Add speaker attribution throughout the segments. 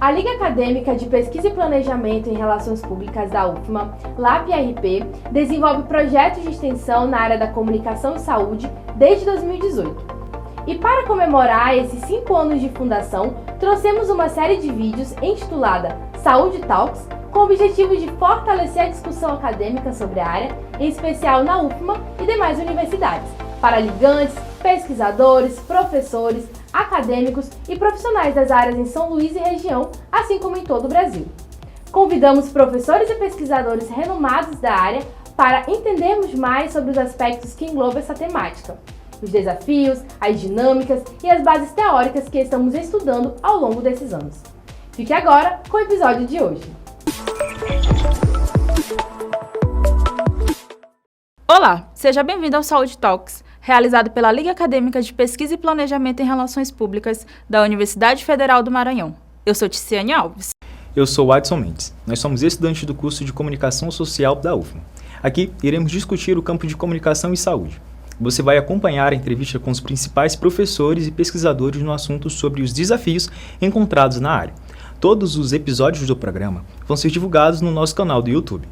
Speaker 1: A Liga Acadêmica de Pesquisa e Planejamento em Relações Públicas da UFMA, LAP-RP, desenvolve projetos de extensão na área da comunicação e saúde desde 2018. E para comemorar esses 5 anos de fundação, trouxemos uma série de vídeos intitulada Saúde Talks, com o objetivo de fortalecer a discussão acadêmica sobre a área, em especial na UFMA e demais universidades, para ligantes, pesquisadores, professores, acadêmicos e profissionais das áreas em São Luís e região, assim como em todo o Brasil. Convidamos professores e pesquisadores renomados da área para entendermos mais sobre os aspectos que englobam essa temática, os desafios, as dinâmicas e as bases teóricas que estamos estudando ao longo desses anos. Fique agora com o episódio de hoje.
Speaker 2: Olá, seja bem-vindo ao Saúde Talks, realizado pela Liga Acadêmica de Pesquisa e Planejamento em Relações Públicas da Universidade Federal do Maranhão. Eu sou Ticiane Alves.
Speaker 3: Eu sou Adson Mendes. Nós somos estudantes do curso de Comunicação Social da UFMA. Aqui iremos discutir o campo de comunicação e saúde. Você vai acompanhar a entrevista com os principais professores e pesquisadores no assunto sobre os desafios encontrados na área. Todos os episódios do programa vão ser divulgados no nosso canal do YouTube.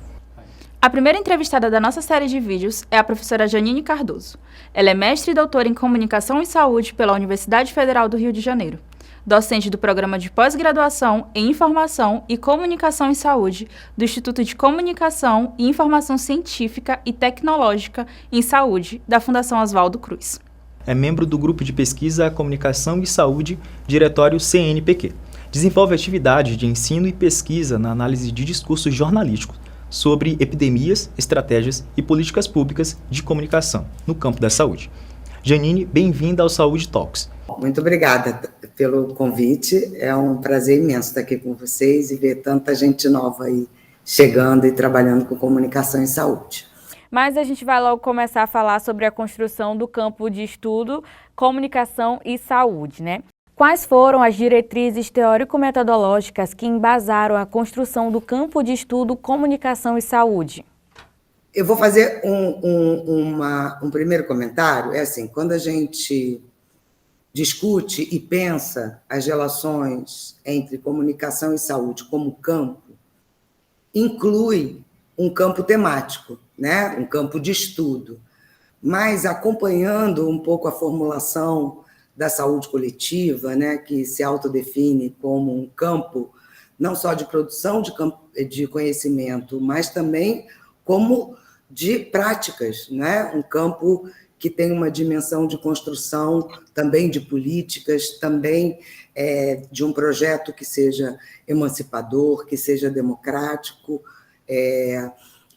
Speaker 2: A primeira entrevistada da nossa série de vídeos é a professora Janine Cardoso. Ela é mestre e doutora em Comunicação e Saúde pela Universidade Federal do Rio de Janeiro, docente do Programa de Pós-Graduação em Informação e Comunicação em Saúde do Instituto de Comunicação e Informação Científica e Tecnológica em Saúde da Fundação Oswaldo Cruz.
Speaker 3: É membro do Grupo de Pesquisa Comunicação e Saúde, Diretório CNPq. Desenvolve atividades de ensino e pesquisa na análise de discursos jornalísticos sobre epidemias, estratégias e políticas públicas de comunicação no campo da saúde. Janine, bem-vinda ao Saúde Talks.
Speaker 4: Muito obrigada pelo convite, é um prazer imenso estar aqui com vocês e ver tanta gente nova aí chegando e trabalhando com comunicação e saúde.
Speaker 2: Mas a gente vai logo começar a falar sobre a construção do campo de estudo, comunicação e saúde, né? Quais foram as diretrizes teórico-metodológicas que embasaram a construção do campo de estudo Comunicação e Saúde?
Speaker 4: Eu vou fazer um primeiro comentário. É assim, quando a gente discute e pensa as relações entre comunicação e saúde como campo, inclui um campo temático, né? Um campo de estudo, mas acompanhando um pouco a formulação da saúde coletiva, né, que se autodefine como um campo não só de produção de conhecimento, mas também como de práticas, né, um campo que tem uma dimensão de construção também de políticas, também de um projeto que seja emancipador, que seja democrático,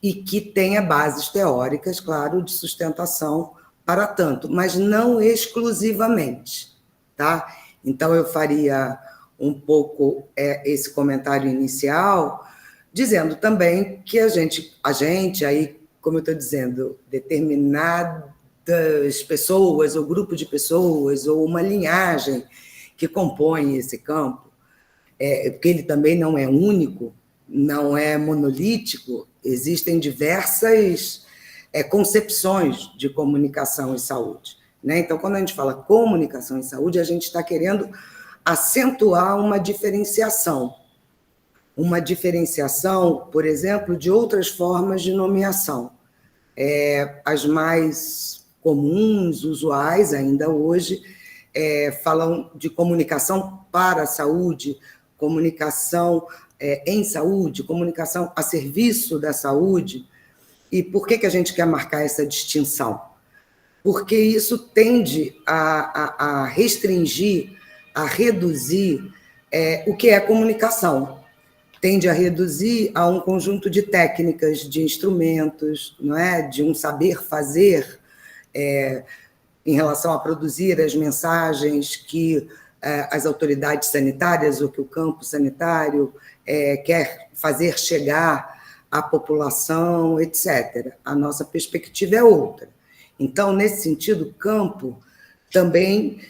Speaker 4: e que tenha bases teóricas, claro, de sustentação para tanto, mas não exclusivamente, tá? Então, eu faria um pouco esse comentário inicial, dizendo também que a gente aí, como eu estou dizendo, determinadas pessoas, ou grupo de pessoas, ou uma linhagem que compõe esse campo, porque ele também não é único, não é monolítico, existem diversas concepções de comunicação e saúde, né? Então, quando a gente fala comunicação e saúde, a gente está querendo acentuar uma diferenciação, por exemplo, de outras formas de nomeação. As mais comuns, usuais ainda hoje, falam de comunicação para a saúde, comunicação em saúde, comunicação a serviço da saúde. E por que a gente quer marcar essa distinção? Porque isso tende a restringir, a reduzir o que é comunicação. Tende a reduzir a um conjunto de técnicas, de instrumentos, não é? De um saber fazer em relação a produzir as mensagens que as autoridades sanitárias ou que o campo sanitário quer fazer chegar à população, etc. A nossa perspectiva é outra. Então, nesse sentido, o campo também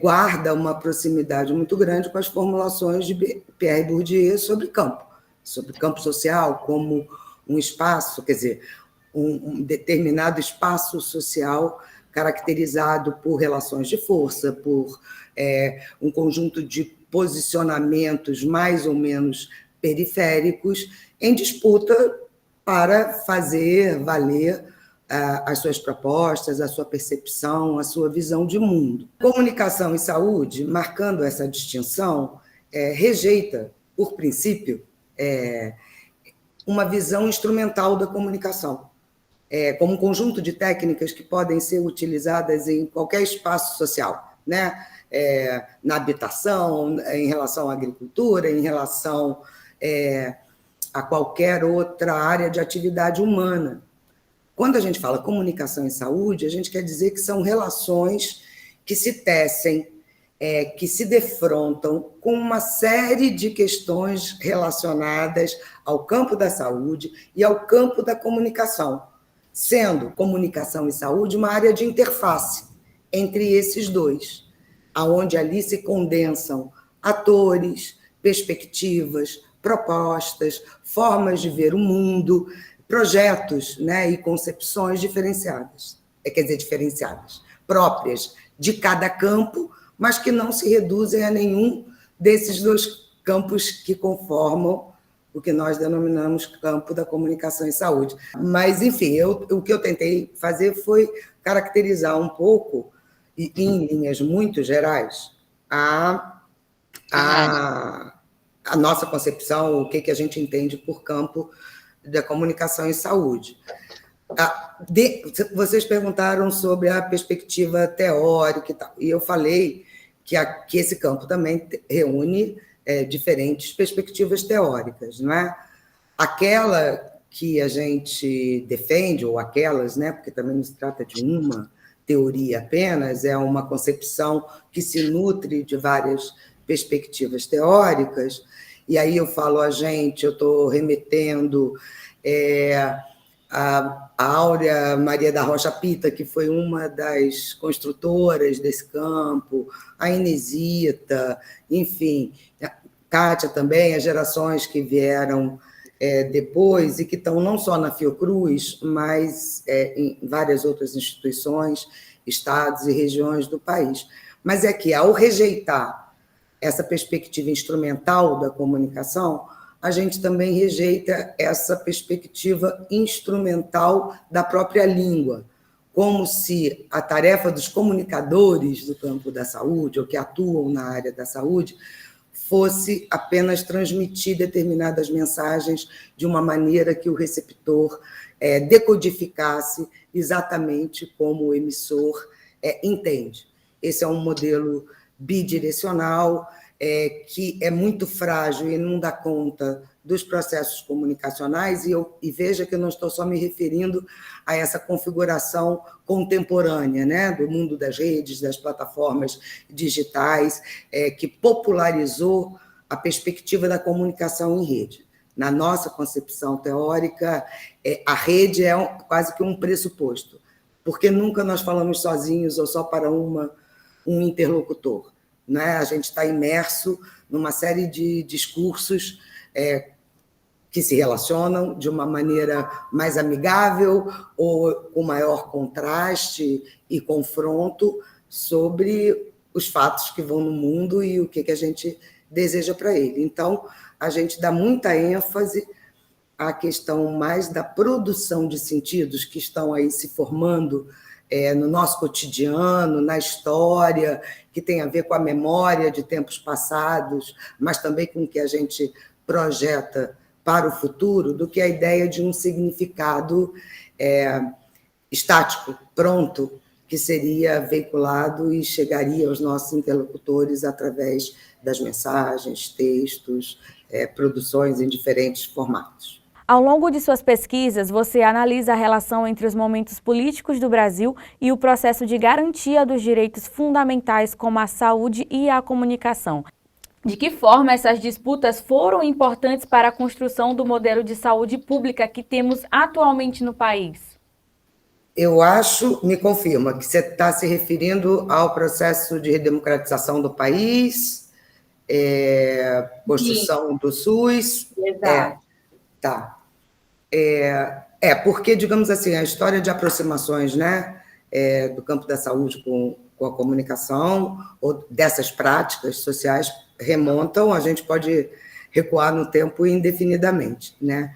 Speaker 4: guarda uma proximidade muito grande com as formulações de Pierre Bourdieu sobre campo social como um espaço, quer dizer, um determinado espaço social caracterizado por relações de força, por um conjunto de posicionamentos mais ou menos periféricos em disputa para fazer valer as suas propostas, a sua percepção, a sua visão de mundo. Comunicação e saúde, marcando essa distinção, rejeita, por princípio, uma visão instrumental da comunicação, como um conjunto de técnicas que podem ser utilizadas em qualquer espaço social, né? Na habitação, em relação à agricultura, em relação a qualquer outra área de atividade humana. Quando a gente fala comunicação e saúde, a gente quer dizer que são relações que se tecem, que se defrontam com uma série de questões relacionadas ao campo da saúde e ao campo da comunicação, sendo comunicação e saúde uma área de interface entre esses dois, aonde ali se condensam atores, perspectivas, propostas, formas de ver o mundo, projetos, né, e concepções diferenciadas, próprias de cada campo, mas que não se reduzem a nenhum desses dois campos que conformam o que nós denominamos campo da comunicação e saúde. Mas, enfim, o que eu tentei fazer foi caracterizar um pouco, e em linhas muito gerais, a nossa concepção, o que a gente entende por campo da comunicação e saúde. Vocês perguntaram sobre a perspectiva teórica e tal, e eu falei que esse campo também reúne diferentes perspectivas teóricas, não é? Aquela que a gente defende, ou aquelas, né, porque também não se trata de uma teoria apenas, é uma concepção que se nutre de várias perspectivas teóricas, e aí eu falo eu estou remetendo a Áurea Maria da Rocha Pita, que foi uma das construtoras desse campo, a Inesita, enfim, a Kátia também, as gerações que vieram depois e que estão não só na Fiocruz, mas em várias outras instituições, estados e regiões do país. Mas é que, ao rejeitar essa perspectiva instrumental da comunicação, a gente também rejeita essa perspectiva instrumental da própria língua, como se a tarefa dos comunicadores do campo da saúde, ou que atuam na área da saúde, fosse apenas transmitir determinadas mensagens de uma maneira que o receptor decodificasse exatamente como o emissor entende. Esse é um modelo bidirecional, que é muito frágil e não dá conta dos processos comunicacionais, e veja que eu não estou só me referindo a essa configuração contemporânea, né, do mundo das redes, das plataformas digitais, que popularizou a perspectiva da comunicação em rede. Na nossa concepção teórica, a rede é quase que um pressuposto, porque nunca nós falamos sozinhos ou só para um interlocutor. Né? A gente está imerso numa série de discursos que se relacionam de uma maneira mais amigável ou com maior contraste e confronto sobre os fatos que vão no mundo e o que a gente deseja para ele. Então, a gente dá muita ênfase à questão mais da produção de sentidos que estão aí se formando no nosso cotidiano, na história, que tem a ver com a memória de tempos passados, mas também com o que a gente projeta para o futuro, do que a ideia de um significado estático, pronto, que seria veiculado e chegaria aos nossos interlocutores através das mensagens, textos, produções em diferentes formatos.
Speaker 5: Ao longo de suas pesquisas, você analisa a relação entre os momentos políticos do Brasil e o processo de garantia dos direitos fundamentais como a saúde e a comunicação. De que forma essas disputas foram importantes para a construção do modelo de saúde pública que temos atualmente no país?
Speaker 4: Eu acho, me confirma, que você está se referindo ao processo de redemocratização do país, construção do SUS.
Speaker 1: Exato.
Speaker 4: Tá. Porque, digamos assim, a história de aproximações, né, do campo da saúde com a comunicação, ou dessas práticas sociais, remontam, a gente pode recuar no tempo indefinidamente, né?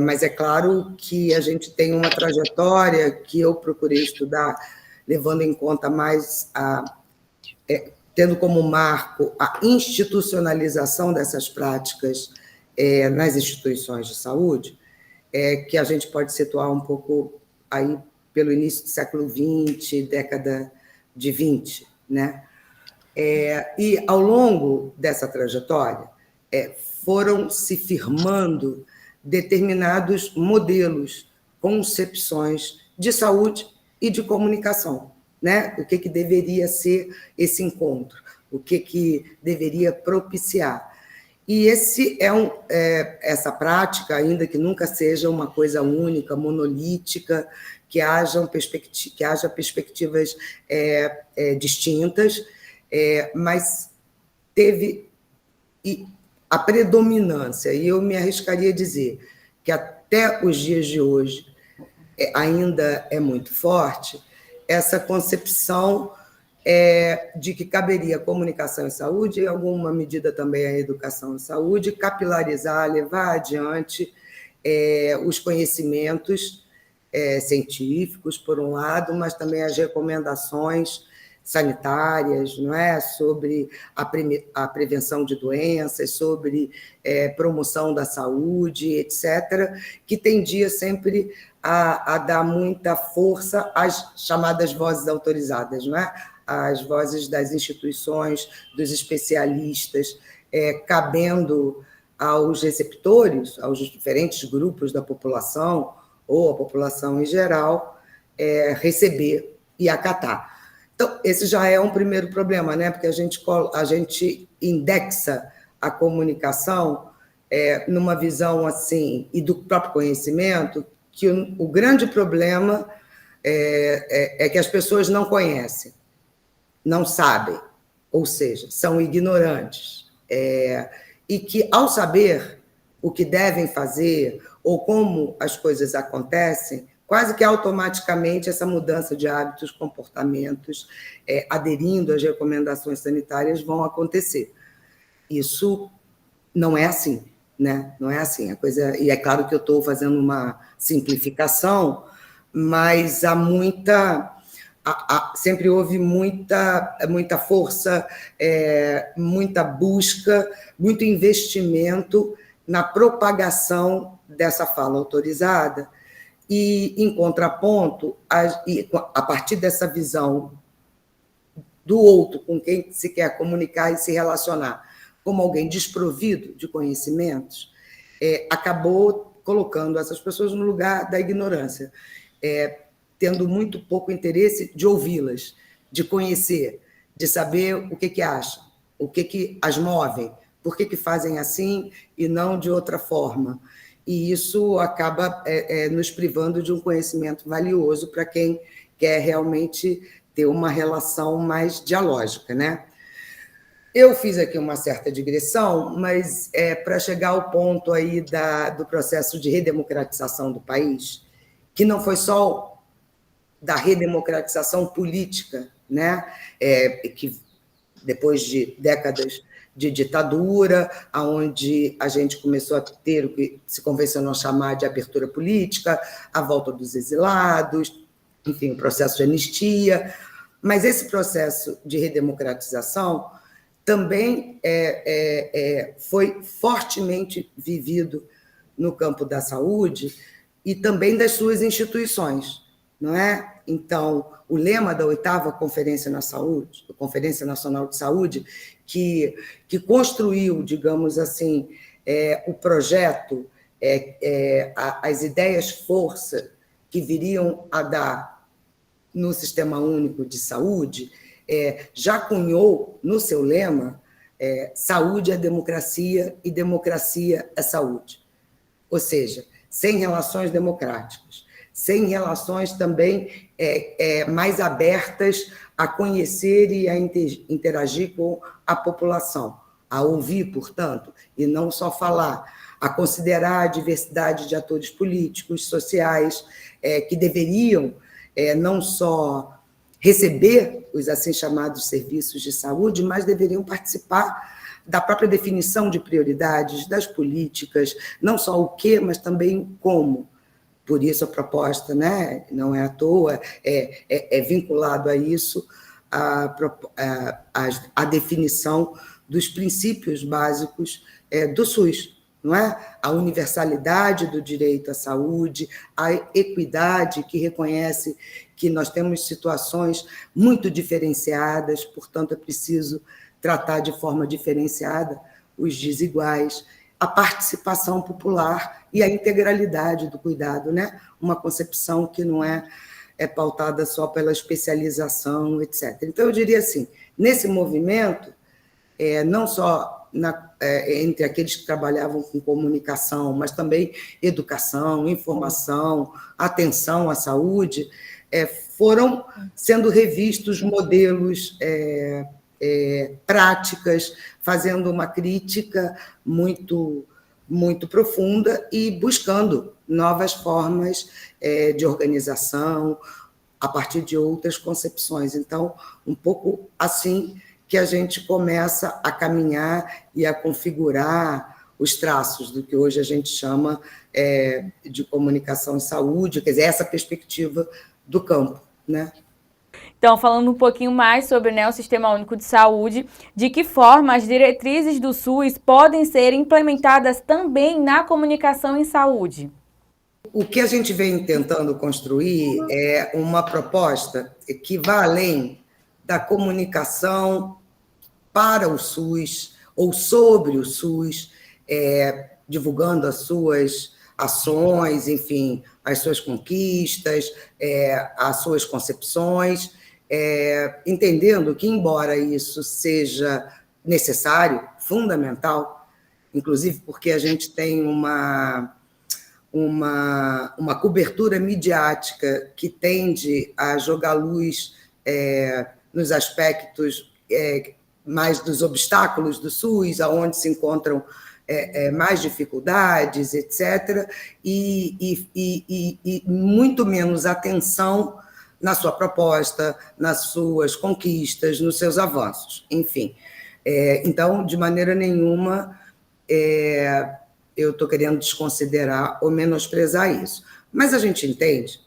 Speaker 4: Mas é claro que a gente tem uma trajetória que eu procurei estudar, levando em conta mais tendo como marco a institucionalização dessas práticas nas instituições de saúde, que a gente pode situar um pouco aí pelo início do século XX, década de 20, né? E ao longo dessa trajetória foram se firmando determinados modelos, concepções de saúde e de comunicação, né? O que deveria ser esse encontro, o que deveria propiciar. E essa prática, ainda que nunca seja uma coisa única, monolítica, que haja perspectivas distintas, mas teve a predominância, e eu me arriscaria a dizer que até os dias de hoje ainda é muito forte, essa concepção de que caberia a comunicação e saúde, em alguma medida também a educação e saúde, capilarizar, levar adiante os conhecimentos científicos, por um lado, mas também as recomendações sanitárias, não é? Sobre a prevenção de doenças, sobre promoção da saúde, etc., que tendia sempre a dar muita força às chamadas vozes autorizadas, não é? As vozes das instituições, dos especialistas, cabendo aos receptores, aos diferentes grupos da população, ou a população em geral, receber e acatar. Então, esse já é um primeiro problema, né? Porque a gente indexa a comunicação numa visão assim, e do próprio conhecimento, que o grande problema é que as pessoas não conhecem, não sabem, ou seja, são ignorantes, e que, ao saber o que devem fazer ou como as coisas acontecem, quase que automaticamente essa mudança de hábitos, comportamentos, aderindo às recomendações sanitárias, vão acontecer. Isso não é assim, né? Não é assim. A coisa, e é claro que eu estou fazendo uma simplificação, mas sempre houve muita força, muita busca, muito investimento na propagação dessa fala autorizada, e, em contraponto, a partir dessa visão do outro, com quem se quer comunicar e se relacionar, como alguém desprovido de conhecimentos, acabou colocando essas pessoas no lugar da ignorância, tendo muito pouco interesse de ouvi-las, de conhecer, de saber o que acham, o que as movem, por que fazem assim e não de outra forma. E isso acaba nos privando de um conhecimento valioso para quem quer realmente ter uma relação mais dialógica, né? Eu fiz aqui uma certa digressão, mas para chegar ao ponto aí do processo de redemocratização do país, que não foi só da redemocratização política, né? Que depois de décadas de ditadura, onde a gente começou a ter o que se convencionou chamar de abertura política, a volta dos exilados, enfim, o processo de anistia. Mas esse processo de redemocratização também foi fortemente vivido no campo da saúde e também das suas instituições, não é? Então, o lema da 8ª Conferência Nacional de Saúde, que construiu, digamos assim, o projeto, as ideias-força que viriam a dar no Sistema Único de Saúde, já cunhou no seu lema saúde é democracia e democracia é saúde. Ou seja, sem relações democráticas, sem relações também mais abertas a conhecer e a interagir com a população, a ouvir, portanto, e não só falar, a considerar a diversidade de atores políticos, sociais, que deveriam não só receber os assim chamados serviços de saúde, mas deveriam participar da própria definição de prioridades, das políticas, não só o que, mas também como. Por isso a proposta, né, não é à toa, é vinculado a isso a definição dos princípios básicos do SUS, não é? A universalidade do direito à saúde, a equidade que reconhece que nós temos situações muito diferenciadas, portanto é preciso tratar de forma diferenciada os desiguais, a participação popular e a integralidade do cuidado, né? Uma concepção que não é pautada só pela especialização, etc. Então, eu diria assim, nesse movimento, não só entre aqueles que trabalhavam com comunicação, mas também educação, informação, atenção à saúde, foram sendo revistos modelos, práticas, fazendo uma crítica muito, muito profunda e buscando novas formas de organização a partir de outras concepções. Então, um pouco assim que a gente começa a caminhar e a configurar os traços do que hoje a gente chama de comunicação e saúde, quer dizer, essa perspectiva do campo, né?
Speaker 5: Então, falando um pouquinho mais sobre, né, o Sistema Único de Saúde, de que forma as diretrizes do SUS podem ser implementadas também na comunicação em saúde?
Speaker 4: O que a gente vem tentando construir é uma proposta que vá além da comunicação para o SUS ou sobre o SUS, divulgando as suas ações, enfim, as suas conquistas, as suas concepções, entendendo que, embora isso seja necessário, fundamental, inclusive porque a gente tem uma cobertura midiática que tende a jogar luz nos aspectos mais dos obstáculos do SUS, aonde se encontram mais dificuldades, etc., e muito menos atenção na sua proposta, nas suas conquistas, nos seus avanços, enfim. Então, de maneira nenhuma, eu estou querendo desconsiderar ou menosprezar isso. Mas a gente entende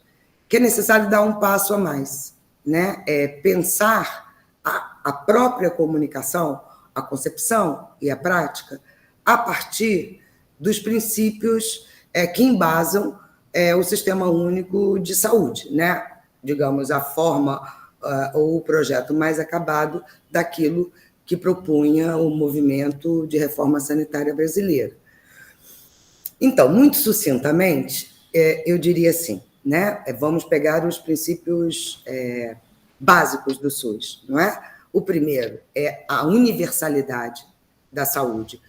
Speaker 4: que é necessário dar um passo a mais, né? Pensar a própria comunicação, a concepção e a prática a partir dos princípios que embasam o Sistema Único de Saúde, né? Digamos, a forma ou o projeto mais acabado daquilo que propunha o movimento de reforma sanitária brasileira. Então, muito sucintamente, eu diria assim, né? Vamos pegar os princípios básicos do SUS, não é? O primeiro é a universalidade da saúde.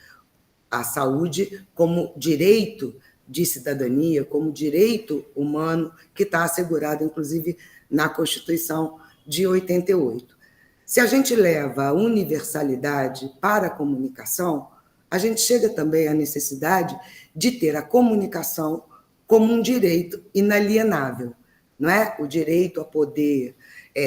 Speaker 4: A saúde como direito de cidadania, como direito humano, que está assegurado, inclusive, na Constituição de 88. Se a gente leva a universalidade para a comunicação, a gente chega também à necessidade de ter a comunicação como um direito inalienável, não é? O direito a poder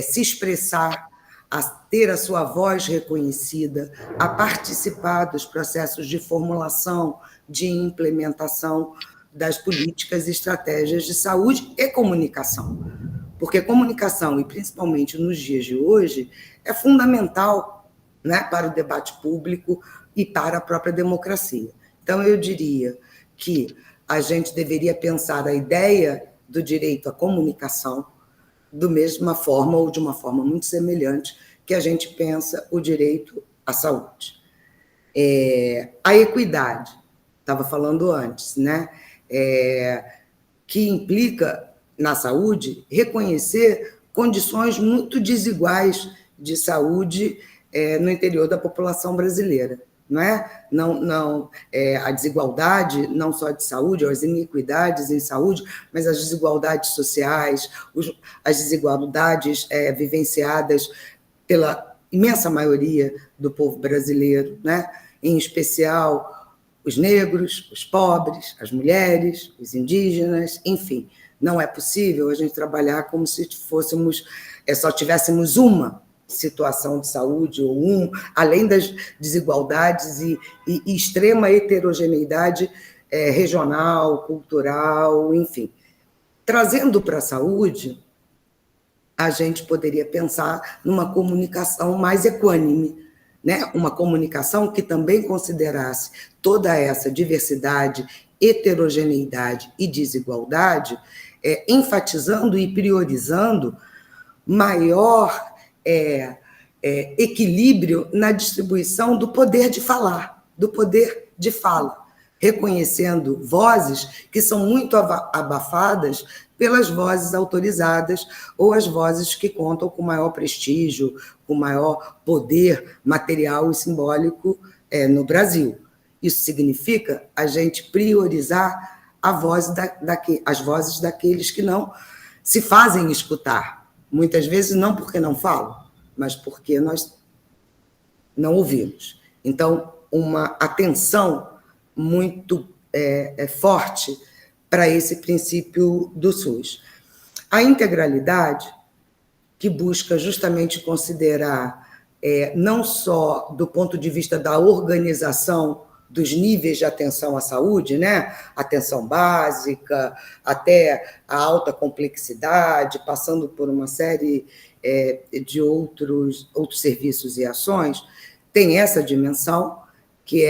Speaker 4: se expressar, a ter a sua voz reconhecida, a participar dos processos de formulação, de implementação das políticas e estratégias de saúde e comunicação. Porque comunicação, e principalmente nos dias de hoje, é fundamental, né, para o debate público e para a própria democracia. Então, eu diria que a gente deveria pensar a ideia do direito à comunicação da mesma forma ou de uma forma muito semelhante que a gente pensa o direito à saúde. A equidade, estava falando antes, né? Que implica, na saúde, reconhecer condições muito desiguais de saúde no interior da população brasileira. Não é? A desigualdade, não só de saúde, as iniquidades em saúde, mas as desigualdades sociais, as desigualdades vivenciadas pela imensa maioria do povo brasileiro, né? Em especial os negros, os pobres, as mulheres, os indígenas, enfim. Não é possível a gente trabalhar como se fôssemos só tivéssemos uma situação de saúde, ou além das desigualdades e extrema heterogeneidade regional, cultural, enfim. Trazendo para a saúde, a gente poderia pensar numa comunicação mais equânime, né? Uma comunicação que também considerasse toda essa diversidade, heterogeneidade e desigualdade, enfatizando e priorizando maior equilíbrio na distribuição do poder de falar, do poder de fala, reconhecendo vozes que são muito abafadas pelas vozes autorizadas ou as vozes que contam com maior prestígio, com maior poder material e simbólico no Brasil. Isso significa a gente priorizar as vozes daqueles que não se fazem escutar. Muitas vezes não porque não falam, mas porque nós não ouvimos. Então, uma atenção muito forte para esse princípio do SUS. A integralidade, que busca justamente considerar não só do ponto de vista da organização dos níveis de atenção à saúde, né? Atenção básica, até a alta complexidade, passando por uma série de outros serviços e ações, tem essa dimensão que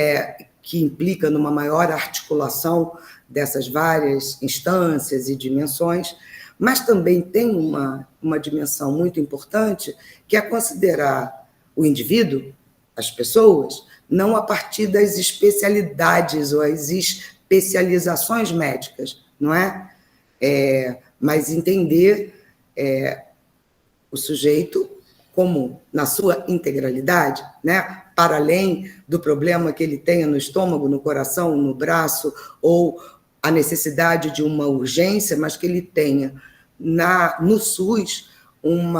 Speaker 4: implica numa maior articulação dessas várias instâncias e dimensões, mas também tem uma dimensão muito importante, que é considerar o indivíduo, as pessoas, não a partir das especialidades ou as especializações médicas, não é? Mas entender o sujeito como na sua integralidade, né? Para além do problema que ele tenha no estômago, no coração, no braço, ou a necessidade de uma urgência, mas que ele tenha no SUS um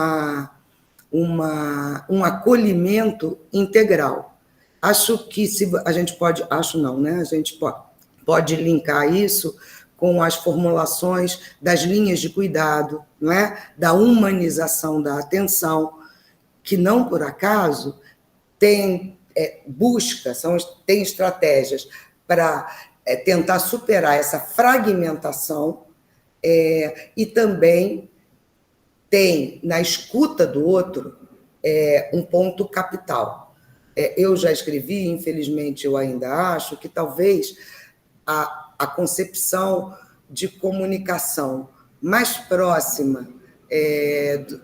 Speaker 4: acolhimento integral. Acho que a gente pode, né? A gente pode linkar isso com as formulações das linhas de cuidado, não é? Da humanização da atenção, que não por acaso tem estratégias para tentar superar essa fragmentação e também tem na escuta do outro um ponto capital. Eu já escrevi, infelizmente eu ainda acho, que talvez a concepção de comunicação mais próxima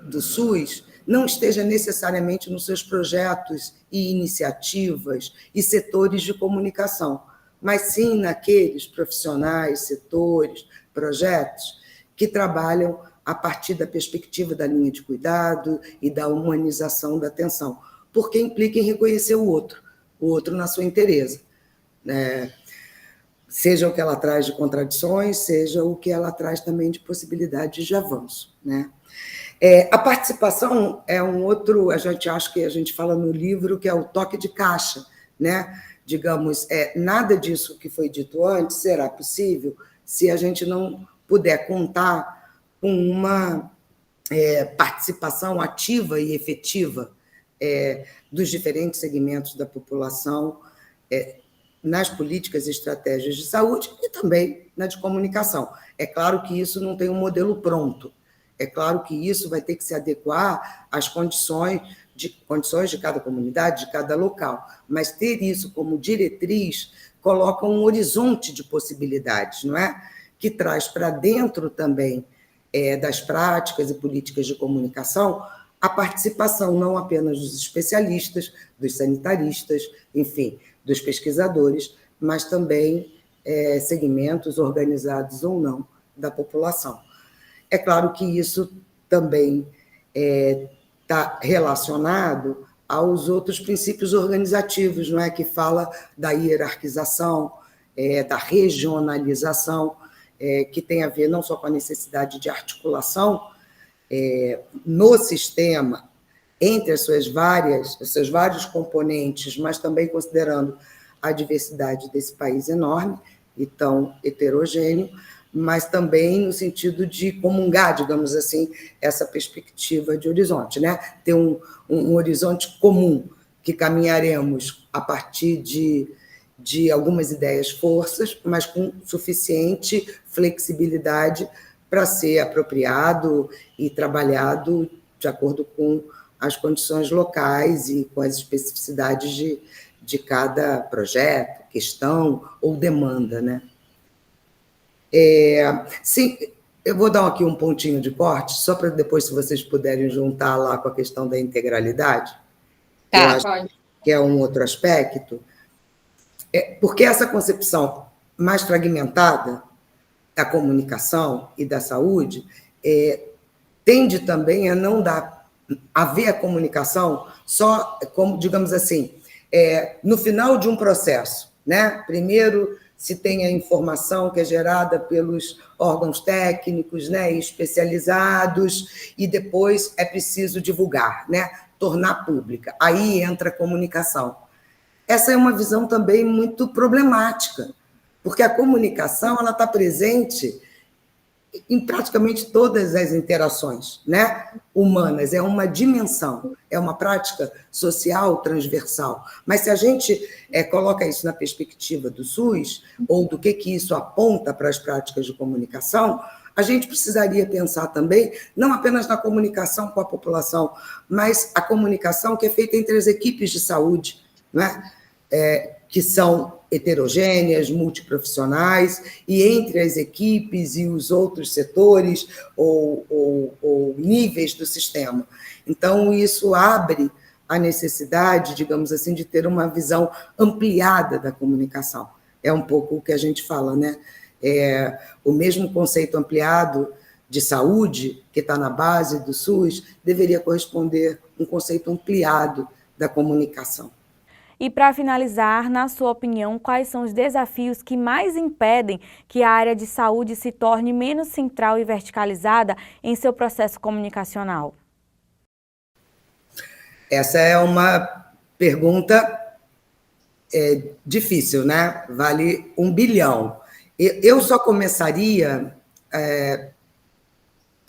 Speaker 4: do SUS não esteja necessariamente nos seus projetos e iniciativas e setores de comunicação, mas sim naqueles profissionais, setores, projetos que trabalham a partir da perspectiva da linha de cuidado e da humanização da atenção, porque implica em reconhecer o outro na sua inteireza, né? Seja o que ela traz de contradições, seja o que ela traz também de possibilidades de avanço, né? A participação é um outro, acho que a gente fala no livro, que é o toque de caixa, né? Digamos, nada disso que foi dito antes será possível se a gente não puder contar com uma participação ativa e efetiva dos diferentes segmentos da população nas políticas e estratégias de saúde e também na de comunicação. É claro que isso não tem um modelo pronto. É claro que isso vai ter que se adequar às condições de cada comunidade, de cada local, mas ter isso como diretriz coloca um horizonte de possibilidades, não é? Que traz para dentro também das práticas e políticas de comunicação a participação não apenas dos especialistas, dos sanitaristas, enfim, dos pesquisadores, mas também segmentos organizados ou não da população. É claro que isso também está relacionado aos outros princípios organizativos, não é? Que fala da hierarquização, da regionalização, que tem a ver não só com a necessidade de articulação no sistema, entre os seus vários componentes, mas também considerando a diversidade desse país enorme e tão heterogêneo, mas também no sentido de comungar, digamos assim, essa perspectiva de horizonte, né? Ter um horizonte comum que caminharemos a partir de algumas ideias forças, mas com suficiente flexibilidade para ser apropriado e trabalhado de acordo com as condições locais e com as especificidades de cada projeto, questão ou demanda, né? Sim, eu vou dar aqui um pontinho de corte, só para depois, se vocês puderem juntar lá com a questão da integralidade, eu acho que é um outro aspecto, porque essa concepção mais fragmentada da comunicação e da saúde tende também a não a ver a comunicação só como, digamos assim, no final de um processo, né? Primeiro se tem a informação que é gerada pelos órgãos técnicos, né, especializados, e depois é preciso divulgar, né, tornar pública. Aí entra a comunicação. Essa é uma visão também muito problemática, porque a comunicação ela está presente em praticamente todas as interações, né, humanas, é uma dimensão, é uma prática social transversal. Mas se a gente coloca isso na perspectiva do SUS, ou do que isso aponta para as práticas de comunicação, a gente precisaria pensar também, não apenas na comunicação com a população, mas a comunicação que é feita entre as equipes de saúde, né, que são heterogêneas, multiprofissionais, e entre as equipes e os outros setores ou níveis do sistema. Então, isso abre a necessidade, digamos assim, de ter uma visão ampliada da comunicação. É um pouco o que a gente fala, né? O mesmo conceito ampliado de saúde, que está na base do SUS, deveria corresponder a um conceito ampliado da comunicação.
Speaker 5: E para finalizar, na sua opinião, quais são os desafios que mais impedem que a área de saúde se torne menos central e verticalizada em seu processo comunicacional?
Speaker 4: Essa é uma pergunta difícil, né? Vale 1 bilhão. Eu só começaria,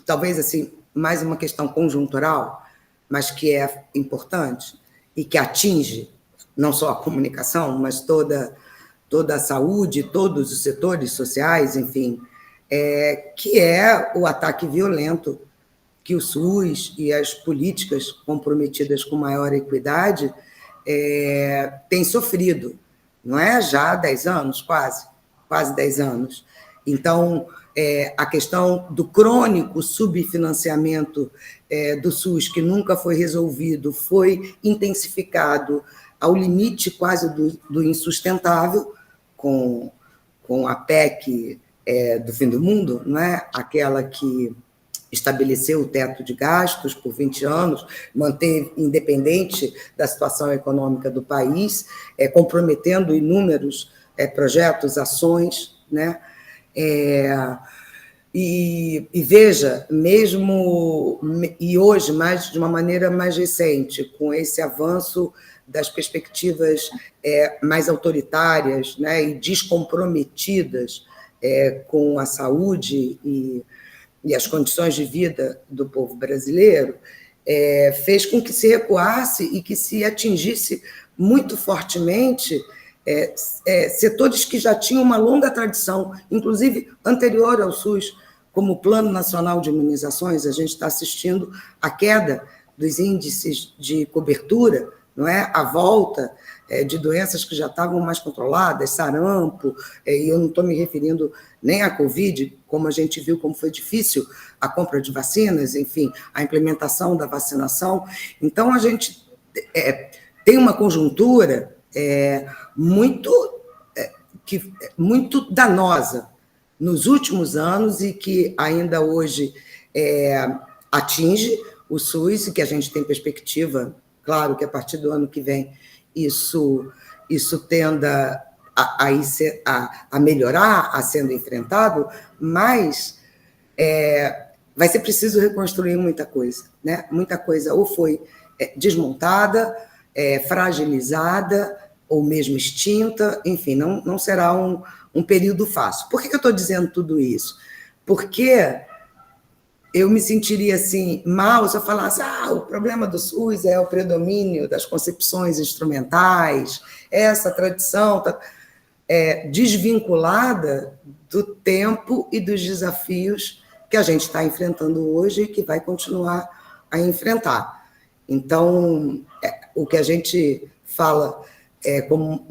Speaker 4: talvez assim, mais uma questão conjuntural, mas que é importante e que atinge não só a comunicação, mas toda a saúde, todos os setores sociais, enfim, que é o ataque violento que o SUS e as políticas comprometidas com maior equidade têm sofrido, não é? Já há 10 anos, quase 10 anos. Então, a questão do crônico subfinanciamento do SUS, que nunca foi resolvido, foi intensificado ao limite quase do insustentável, com a PEC do fim do mundo, não é? Aquela que estabeleceu o teto de gastos por 20 anos, manteve independente da situação econômica do país, comprometendo inúmeros projetos, ações, né? E veja, mesmo e hoje, de uma maneira mais recente, com esse avanço das perspectivas mais autoritárias, né, e descomprometidas com a saúde e as condições de vida do povo brasileiro, fez com que se recuasse e que se atingisse muito fortemente setores que já tinham uma longa tradição, inclusive anterior ao SUS, como o Plano Nacional de Imunizações. A gente está assistindo à queda dos índices de cobertura, não é? A volta de doenças que já estavam mais controladas, sarampo, e eu não estou me referindo nem à Covid, como a gente viu como foi difícil a compra de vacinas, enfim, a implementação da vacinação. Então, a gente tem uma conjuntura muito danosa nos últimos anos e que ainda hoje atinge o SUS, e que a gente tem perspectiva, claro, que a partir do ano que vem isso tenda a melhorar, a sendo enfrentado, mas vai ser preciso reconstruir muita coisa, né? Muita coisa ou foi desmontada, fragilizada, ou mesmo extinta, enfim, não será um período fácil. Por que eu estou dizendo tudo isso? Porque eu me sentiria assim mal se eu falasse o problema do SUS é o predomínio das concepções instrumentais, essa tradição desvinculada do tempo e dos desafios que a gente está enfrentando hoje e que vai continuar a enfrentar. Então, o que a gente fala como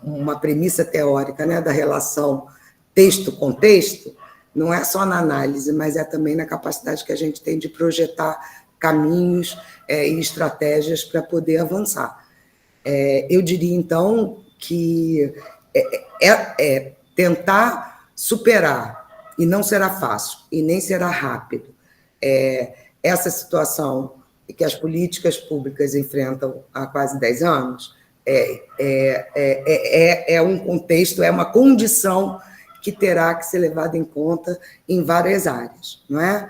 Speaker 4: uma premissa teórica, né, da relação texto-contexto, não é só na análise, mas é também na capacidade que a gente tem de projetar caminhos e estratégias para poder avançar. Eu diria, então, que tentar superar, e não será fácil, e nem será rápido, essa situação que as políticas públicas enfrentam há quase 10 anos, é um contexto, é uma condição que terá que ser levada em conta em várias áreas, não é?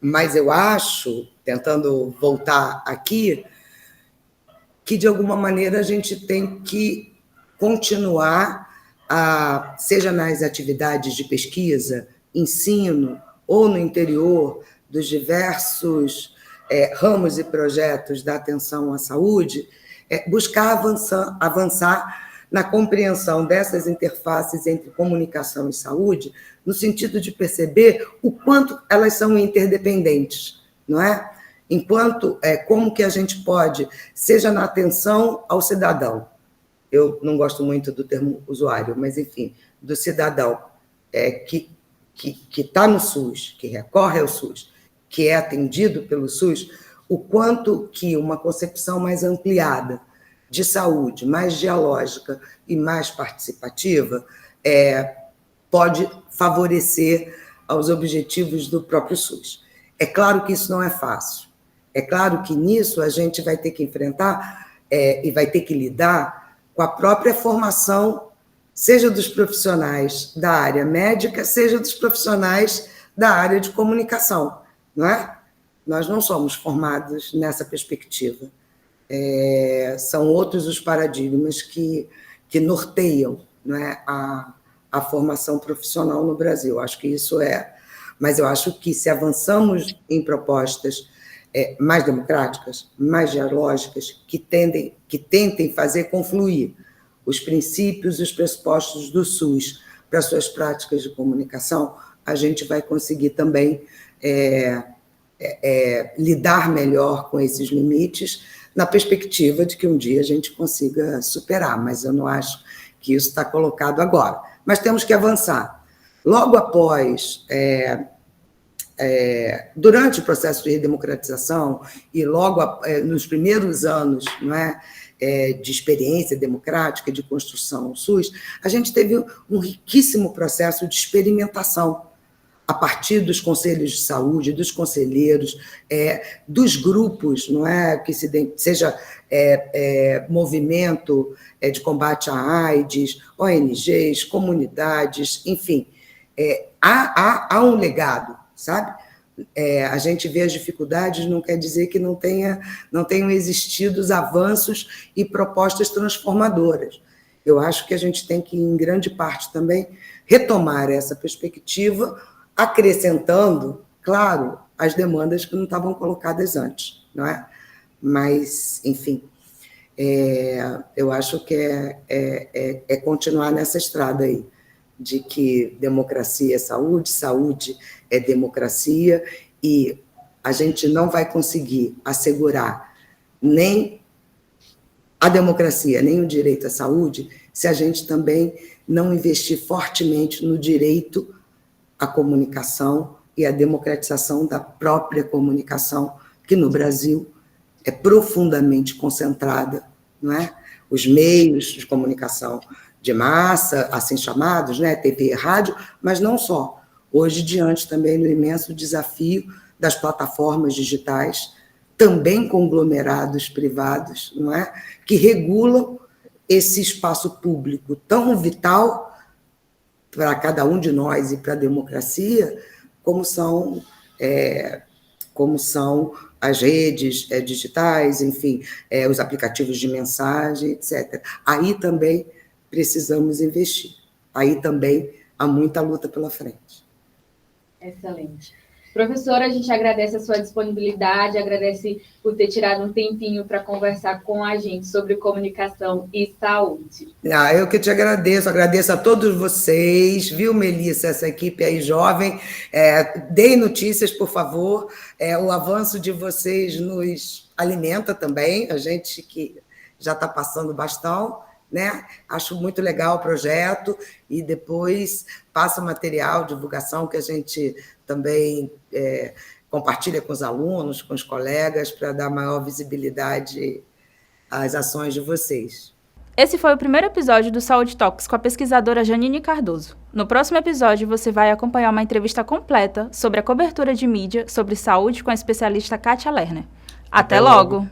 Speaker 4: Mas eu acho, tentando voltar aqui, que de alguma maneira a gente tem que continuar, seja nas atividades de pesquisa, ensino, ou no interior dos diversos ramos e projetos da atenção à saúde, buscar avançar na compreensão dessas interfaces entre comunicação e saúde, no sentido de perceber o quanto elas são interdependentes, não é? Enquanto, como que a gente pode, seja na atenção ao cidadão, eu não gosto muito do termo usuário, mas, enfim, do cidadão que está no SUS, que recorre ao SUS, que é atendido pelo SUS, o quanto que uma concepção mais ampliada de saúde, mais dialógica e mais participativa, pode favorecer aos objetivos do próprio SUS. É claro que isso não é fácil. É claro que nisso a gente vai ter que enfrentar e vai ter que lidar com a própria formação, seja dos profissionais da área médica, seja dos profissionais da área de comunicação, não é? Nós não somos formados nessa perspectiva. São outros os paradigmas que norteiam, não é, a formação profissional no Brasil. Acho que isso mas eu acho que se avançamos em propostas mais democráticas, mais dialógicas, que tentem fazer confluir os princípios e os pressupostos do SUS para suas práticas de comunicação, a gente vai conseguir também lidar melhor com esses limites, na perspectiva de que um dia a gente consiga superar, mas eu não acho que isso está colocado agora. Mas temos que avançar. Logo após, durante o processo de redemocratização e logo nos primeiros anos, não é, de experiência democrática, de construção do SUS, a gente teve um riquíssimo processo de experimentação a partir dos conselhos de saúde, dos conselheiros, dos grupos, não é, que seja movimento de combate à AIDS, ONGs, comunidades, enfim, há um legado, sabe? A gente vê as dificuldades, não quer dizer que não tenham existido os avanços e propostas transformadoras. Eu acho que a gente tem que, em grande parte também, retomar essa perspectiva, acrescentando, claro, as demandas que não estavam colocadas antes, não é? Mas, enfim, eu acho que é continuar nessa estrada aí, de que democracia é saúde, saúde é democracia, e a gente não vai conseguir assegurar nem a democracia, nem o direito à saúde, se a gente também não investir fortemente no direito à comunicação e à democratização da própria comunicação, que no Brasil é profundamente concentrada, não é? Os meios de comunicação de massa, assim chamados, né, TV e rádio, mas não só. Hoje, diante também do imenso desafio das plataformas digitais, também conglomerados privados, não é, que regulam esse espaço público tão vital para cada um de nós e para a democracia, como são as redes digitais, enfim, os aplicativos de mensagem, etc. Aí também precisamos investir. Aí também há muita luta pela frente.
Speaker 1: Excelente. Professora, a gente agradece a sua disponibilidade, agradece por ter tirado um tempinho para conversar com a gente sobre comunicação e saúde.
Speaker 4: Eu que te agradeço a todos vocês, viu, Melissa, essa equipe aí jovem, deem notícias, por favor, o avanço de vocês nos alimenta também, a gente que já está passando bastão, né? Acho muito legal o projeto e depois passa material, divulgação que a gente também compartilha com os alunos, com os colegas, para dar maior visibilidade às ações de vocês.
Speaker 2: Esse foi o primeiro episódio do Saúde Talks com a pesquisadora Janine Cardoso. No próximo episódio, você vai acompanhar uma entrevista completa sobre a cobertura de mídia sobre saúde com a especialista Kátia Lerner. Até logo!